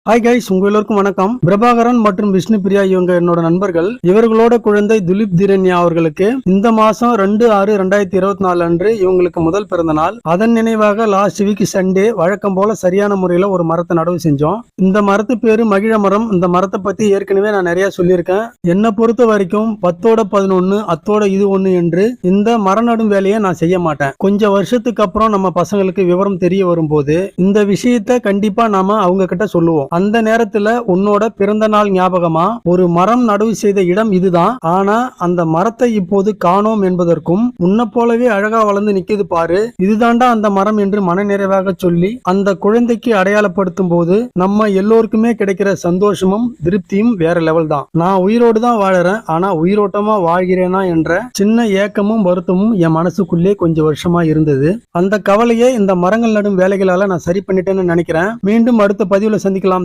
Hi guys, உங்க எல்லோருக்கும் வணக்கம். பிரபாகரன் மற்றும் விஷ்ணு பிரியா இவங்க என்னோட நண்பர்கள். இவர்களோட குழந்தை துலிப் திரண்யா அவர்களுக்கு இந்த மாசம் 2/6/2024 அன்று இவங்களுக்கு முதல் பிறந்த நாள். அதன் நினைவாக லாஸ்ட் வீக் சண்டே வழக்கம் போல சரியான முறையில ஒரு மரத்தை நடவு செஞ்சோம். இந்த மரத்து பேரு மகிழ மரம். இந்த மரத்தை பத்தி ஏற்கனவே நான் நிறைய சொல்லியிருக்கேன். என்னை பொறுத்த வரைக்கும் 10ஓட 11 அத்தோட இது ஒண்ணு என்று இந்த மர நடும் வேலையை நான் செய்ய மாட்டேன். கொஞ்சம் வருஷத்துக்கு அப்புறம் நம்ம பசங்களுக்கு விவரம் தெரிய வரும்போது இந்த விஷயத்த கண்டிப்பா நாம அவங்க கிட்ட சொல்லுவோம். அந்த நேரத்துல உன்னோட பிறந்த நாள் ஞாபகமா ஒரு மரம் நடவு செய்த இடம் இதுதான், ஆனா அந்த மரத்தை இப்போது காணோம் என்பதற்கும் உன்னை போலவே அழகா வளர்ந்து நிக்குது பாரு, இதுதாண்டா அந்த மரம் என்று மனநிறைவாக சொல்லி அந்த குழந்தைக்கு அடையாளப்படுத்தும் போது நம்ம எல்லோருக்குமே கிடைக்கிற சந்தோஷமும் திருப்தியும் வேற லெவல் தான். நான் உயிரோடு தான் வாழறேன், ஆனா உயிரோட்டமா வாழ்கிறேனா என்ற சின்ன ஏக்கமும் வருத்தமும் என் மனசுக்குள்ளே கொஞ்சம் வருஷமா இருந்தது. அந்த கவலையை இந்த மரங்கள் நடும் வேலைகளால நான் சரி பண்ணிட்டேன்னு நினைக்கிறேன். மீண்டும் அடுத்த பதிவுல சந்திக்கலாம்.